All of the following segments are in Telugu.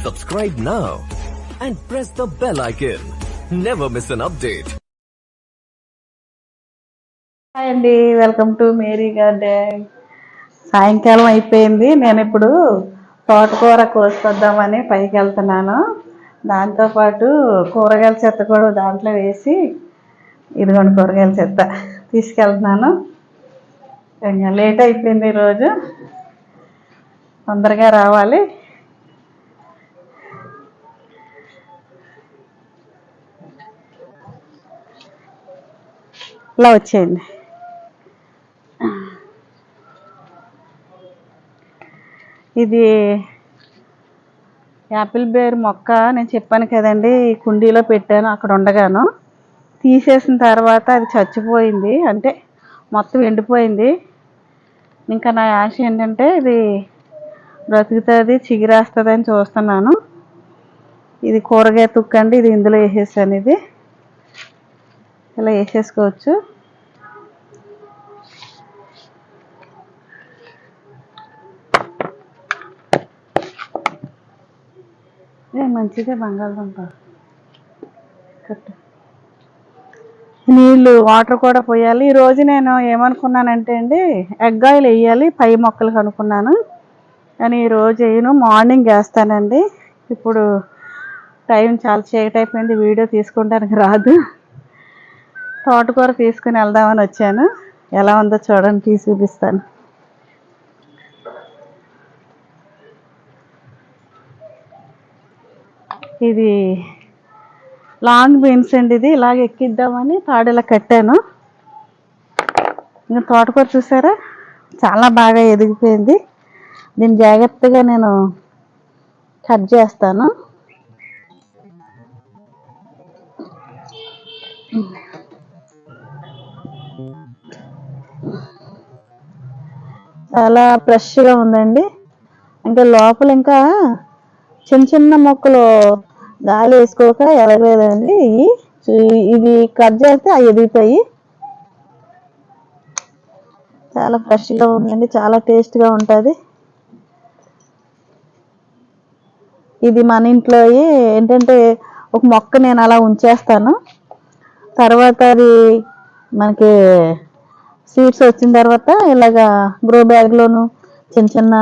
Subscribe now and press the bell icon. Never miss an update. Hi అండి, వెల్కమ్ టు మేరీ గార్డెన్. సాయంకాలం అయిపోయింది. నేను ఇప్పుడు తోటకూర కోసుకొద్దామని పైకి వెళ్తున్నాను. దాంతోపాటు కూరగాయల చెత్త కూడా దాంట్లో వేసి ఇదిగోండి కూరగాయల చెత్త తీసుకెళ్తున్నాను. కొంచెం లేట్ అయిపోయింది ఈరోజు, తొందరగా రావాలి. ఇలా వచ్చేయండి. ఇది యాపిల్ బేర్ మొక్క నేను చెప్పాను కదండి, ఈ కుండీలో పెట్టాను. అక్కడ ఉండగాను తీసేసిన తర్వాత అది చచ్చిపోయింది, అంటే మొత్తం ఎండిపోయింది. ఇంకా నా ఆశ ఏంటంటే ఇది బ్రతుకుతుంది, చిగురేస్తుంది అని చూస్తున్నాను. ఇది కూరగాయ తుక్కండి, ఇది ఇందులో వేసేసాను. ఇది ఇలా వేసేసుకోవచ్చు. మంచిదే బంగాళదుంప. నీళ్ళు వాటర్ కూడా పోయాలి. ఈరోజు నేను ఏమనుకున్నానంటే అండి, ఎగ్ ఆయిల్ వేయాలి పై మొక్కలకు అనుకున్నాను, కానీ ఈరోజు వేయను, మార్నింగ్ వేస్తానండి. ఇప్పుడు టైం చాలా చీకటి అయిపోయింది, వీడియో తీసుకుంటానికి రాదు. తోటకూర తీసుకుని వెళ్దామని వచ్చాను. ఎలా ఉందో చూడండి, తీసి చూపిస్తాను. ఇది లాంగ్ బీన్స్ అండి, ఇది ఇలాగ ఎక్కిద్దామని తాడు ఇలా కట్టాను. ఇంకా తోటకూర చూసారా, చాలా బాగా ఎదిగిపోయింది. దీన్ని జాగ్రత్తగా నేను కట్ చేస్తాను. చాలా ఫ్రెష్గా ఉందండి. ఇంకా లోపల ఇంకా చిన్న చిన్న మొక్కలు గాలి వేసుకోక ఎరగలేదండి. ఇది కట్ చేస్తే అవి ఎదుగుతాయి. చాలా ఫ్రెష్గా ఉందండి, చాలా టేస్ట్గా ఉంటుంది. ఇది మన ఇంట్లో ఏంటంటే ఒక మొక్క నేను అలా ఉంచేస్తాను, తర్వాత అది మనకి సీడ్స్ వచ్చిన తర్వాత ఇలాగా గ్రో బ్యాగ్లోను చిన్న చిన్న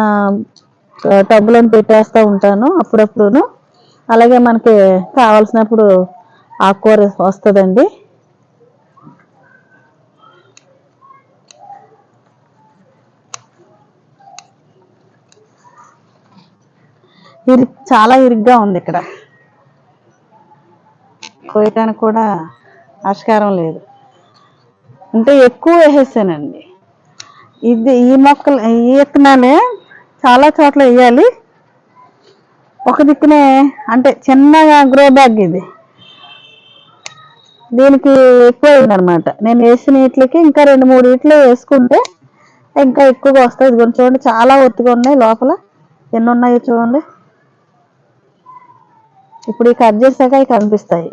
టబ్బులను పెట్టేస్తూ ఉంటాను అప్పుడప్పుడును. అలాగే మనకి కావాల్సినప్పుడు ఆకుకూర వస్తుందండి. చాలా ఇరుగ్గా ఉంది ఇక్కడ, కోయటానికి కూడా ఆస్కారం లేదు. అంటే ఎక్కువ వేసేసానండి. ఈ మొక్కలు ఈ విత్తనాలే చాలా చోట్ల వేయాలి. ఒక దిక్కునే అంటే చిన్నగా గ్రో బ్యాగ్ ఇది, దీనికి ఎక్కువ అయిందనమాట. నేను వేసిన వీటికి ఇంకా 2-3 వీటిలో వేసుకుంటే ఇంకా ఎక్కువగా వస్తాయి. ఇది కొంచెం చూడండి, చాలా ఒత్తుగా ఉన్నాయి. లోపల ఎన్ని ఉన్నాయో చూడండి. ఇప్పుడు ఈ కట్ చేసాక అవి కనిపిస్తాయి.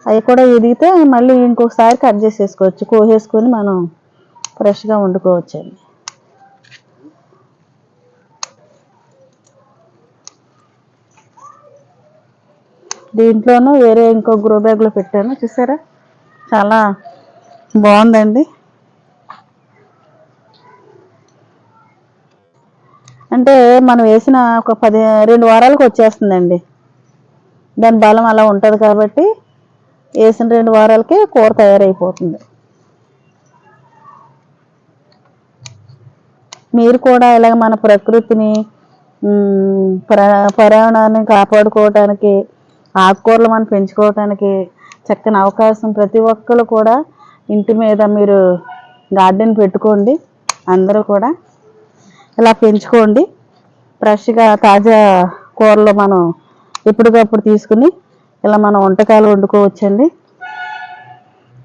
అవి కూడా ఎదిగితే మళ్ళీ ఇంకొకసారి కట్ చేసేసుకోవచ్చు, కోసేసుకొని మనం ఫ్రెష్గా వండుకోవచ్చండి. దీంట్లోనూ వేరే ఇంకో గ్రో బ్యాగ్లో పెట్టాను, చూసారా చాలా బాగుందండి. అంటే మనం వేసిన ఒక 2 వారాలకు వచ్చేస్తుందండి. దాని బలం అలా ఉంటుంది కాబట్టి వేసిన 2 వారాలకే కూర తయారైపోతుంది. మీరు కూడా ఇలాగ మన ప్రకృతిని పర్యావరణాన్ని కాపాడుకోవటానికి, ఆకుకూరలు మనం పెంచుకోవటానికి చక్కని అవకాశం. ప్రతి ఒక్కరు కూడా ఇంటి మీద మీరు గార్డెన్ పెట్టుకోండి. అందరూ కూడా ఇలా పెంచుకోండి. ఫ్రెష్గా తాజా కూరలు మనం ఎప్పటికప్పుడు తీసుకుని ఇలా మనం వంటకాలు వండుకోవచ్చండి.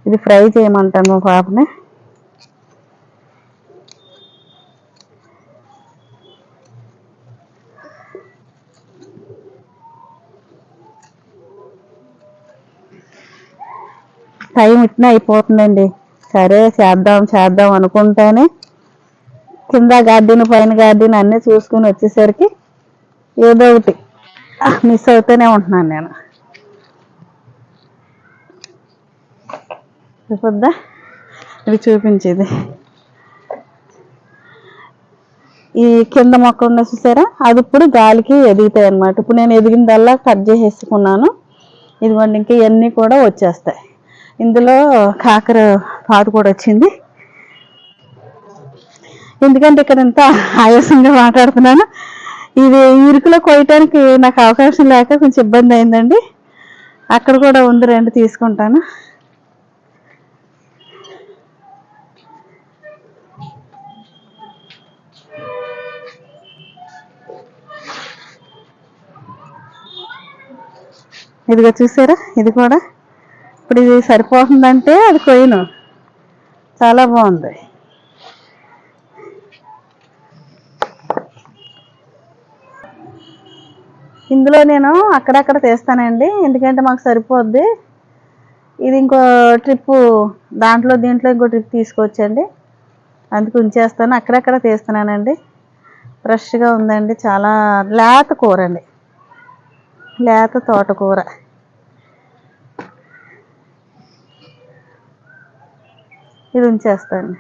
ఇది ఫ్రై చేయమంటాను మా పాపని. టైం ఇట్లా అయిపోతుందండి. సరే చేద్దాం అనుకుంటేనే కింద గార్డెన్ పైన గార్డెన్ అన్నీ చూసుకుని వచ్చేసరికి ఏదో ఒకటి మిస్ అవుతూనే ఉంటున్నాను నేను. చూద్దా ఇది చూపించేది. ఈ కింద మొక్క ఉన్న చూసారా, అది ఇప్పుడు గాలికి ఎదుగుతాయి అన్నమాట. ఇప్పుడు నేను ఎదిగిందల్లా కట్ చేసేసుకున్నాను. ఇదిగోండి ఇంకా ఇవన్నీ కూడా వచ్చేస్తాయి. ఇందులో కాకర పాదు కూడా వచ్చింది. ఎందుకంటే ఇక్కడ ఇంత ఆయాసంగా మాట్లాడుతున్నాను. ఇది ఇరుకులో కోయటానికి నాకు అవకాశం లేక కొంచెం ఇబ్బంది అయిందండి. అక్కడ కూడా ఉంది, 2 తీసుకుంటాను. ఇదిగో చూసారా, ఇది కూడా ఇప్పుడు ఇది సరిపోతుందంటే అది కొయ్యను. చాలా బాగుంది. ఇందులో నేను అక్కడక్కడ తీస్తానండి, ఎందుకంటే మాకు సరిపోద్ది. ఇది ఇంకో ట్రిప్పు, దీంట్లో ఇంకో ట్రిప్ తీసుకొచ్చండి, అందుకు ఉంచేస్తాను. అక్కడక్కడ తీస్తున్నానండి. ఫ్రెష్గా ఉందండి, చాలా లేత కూర అండి, లేత తోటకూర. ఇది ఉంచేస్తాను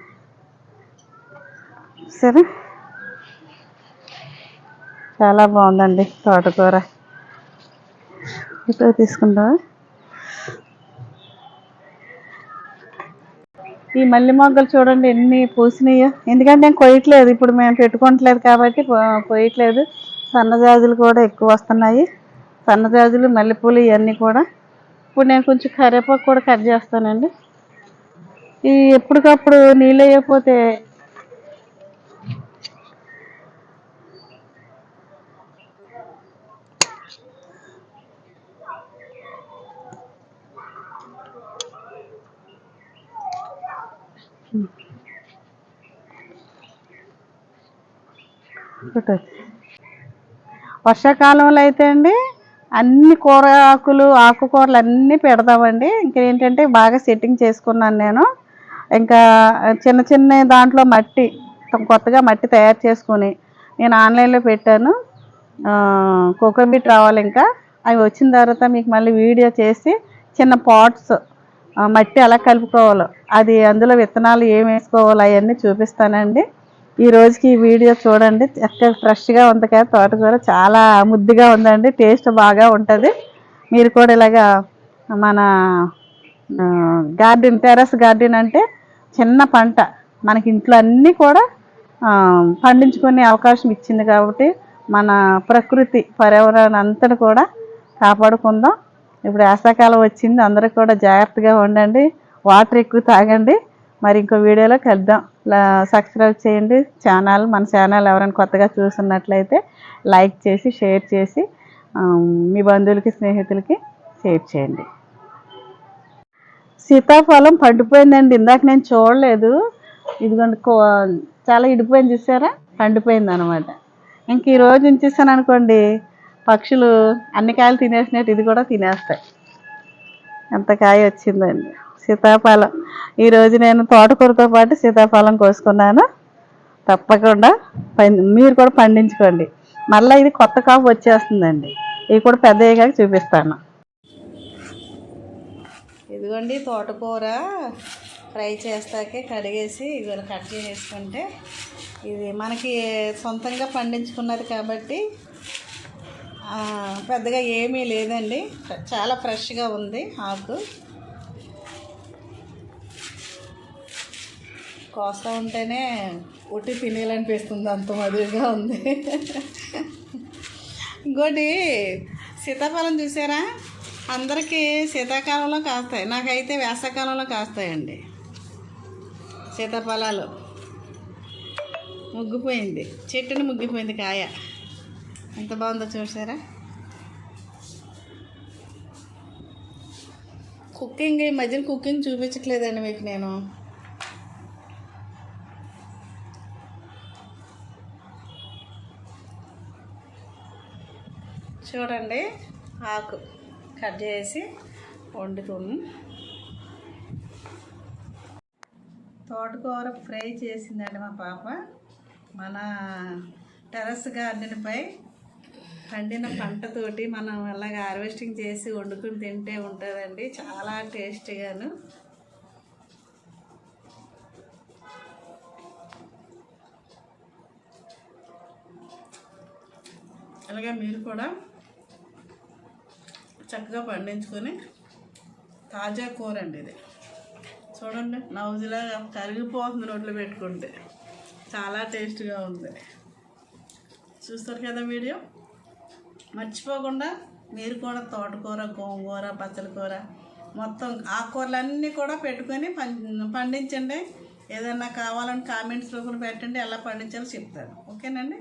సరే. చాలా బాగుందండి తోటకూర. ఇప్పుడు తీసుకుంటావా? ఈ మల్లె మొగ్గలు చూడండి ఎన్ని పూసినాయో. ఎందుకంటే నేను కొయ్యట్లేదు, ఇప్పుడు మేము పెట్టుకోవట్లేదు కాబట్టి కొయ్యట్లేదు. సన్నజాజులు కూడా ఎక్కువ వస్తున్నాయి, సన్నజాజులు, మల్లెపూలు ఇవన్నీ కూడా. ఇప్పుడు నేను కొంచెం కరివేపాకు కూడా కట్ చేస్తానండి. ఈ ఎప్పటికప్పుడు నీళ్ళు వేయకపోతే వర్షాకాలంలో అయితే అండి అన్ని ఆకుకూరలు అన్నీ పెడతామండి. ఇంకేంటంటే బాగా సెట్టింగ్ చేసుకున్నాను నేను. ఇంకా చిన్న చిన్న దాంట్లో కొత్తగా మట్టి తయారు చేసుకొని నేను ఆన్లైన్లో పెట్టాను. కోకోబీట్ రావాలి, ఇంకా అవి వచ్చిన తర్వాత మీకు మళ్ళీ వీడియో చేసి చిన్న పాట్స్ మట్టి ఎలా కలుపుకోవాలో, అది అందులో విత్తనాలు ఏం వేసుకోవాలో అవన్నీ చూపిస్తానండి. ఈ రోజుకి ఈ వీడియో చూడండి. చక్కగా ఫ్రెష్గా ఉంది కదా తోటకూర, చాలా ముద్దుగా ఉందండి, టేస్ట్ బాగా ఉంటుంది. మీరు కూడా ఇలాగా మన టెర్రస్ గార్డెన్ అంటే చిన్న పంట, మనకి ఇంట్లో అన్నీ కూడా పండించుకునే అవకాశం ఇచ్చింది కాబట్టి మన ప్రకృతి పర్యావరణం అంతటి కూడా కాపాడుకుందాం. ఇప్పుడు వేసవికాలం వచ్చింది, అందరూ కూడా జాగ్రత్తగా ఉండండి, వాటర్ ఎక్కువ తాగండి. మరి ఇంకో వీడియోలో కలుద్దాం. సబ్స్క్రైబ్ చేయండి మన ఛానల్ ఎవరైనా కొత్తగా చూస్తున్నట్లయితే లైక్ చేసి షేర్ చేసి మీ బంధువులకి స్నేహితులకి షేర్ చేయండి. సీతాఫలం పండిపోయిందండి, ఇందాక నేను చూడలేదు. ఇదిగోండి చాలా ఇడిపోయింది చూసారా, పండిపోయింది అనమాట. ఇంక ఈరోజు ఉంచేసాను అనుకోండి, పక్షులు అన్ని కాయలు తినేసినట్టు ఇది కూడా తినేస్తాయి. ఎంత కాయ వచ్చిందండి సీతాఫలం. ఈరోజు నేను తోటకూరతో పాటు సీతాఫలం కోసుకున్నాను. తప్పకుండా మీరు కూడా పండించుకోండి. మళ్ళీ ఇది కొత్త కాపు వచ్చేస్తుందండి, ఇవి కూడా పెద్దగా చూపిస్తాను. ఇదిగోండి తోటకూర ఫ్రై చేస్తాకే కడిగేసి ఇవాళ కట్ చేసేసుకుంటే, ఇది మనకి సొంతంగా పండించుకున్నది కాబట్టి పెద్దగా ఏమీ లేదండి, చాలా ఫ్రెష్గా ఉంది. ఆకు కోస్తా ఉంటేనే ఉట్టి తినేయాలనిపిస్తుంది, అంత మధురగా ఉంది. ఇంకోటి సీతాఫలం చూసారా, అందరికీ శీతాకాలంలో కాస్తాయి, నాకైతే వేసవికాలంలో కాస్తాయండి సీతాఫలాలు. ముగ్గిపోయింది, చెట్టుని ముగ్గిపోయింది కాయ, ఎంత బాగుందో చూసారా. ఈ మధ్యన కుకింగ్ చూపించట్లేదండి మీకు నేను. చూడండి, ఆకు కట్ చేసి వండుతాము. తోటకూర ఫ్రై చేసిందండి మా పాప, మన టెర్రస్ గార్డెన్పై పండిన పంటతోటి మనం అలాగ హార్వెస్టింగ్ చేసి వండుకుని తింటే ఉంటుందండి చాలా టేస్టీగాను. అలాగే మీరు కూడా చక్కగా పండించుకొని తాజా కూర అండి ఇది. చూడండి నవ్వులా కరిగిపోతుంది నోట్లో పెట్టుకుంటే, చాలా టేస్ట్గా ఉంది. చూస్తారు కదా వీడియో. మర్చిపోకుండా మీరు కూడా తోటకూర, గోంగూర, పచ్చల కూర మొత్తం ఆకుకూరలన్నీ కూడా పెట్టుకొని పండించండి. ఏదన్నా కావాలని కామెంట్స్ రూపంలో పెట్టండి, ఎలా పండించాలో చెప్తాను. ఓకేనండి.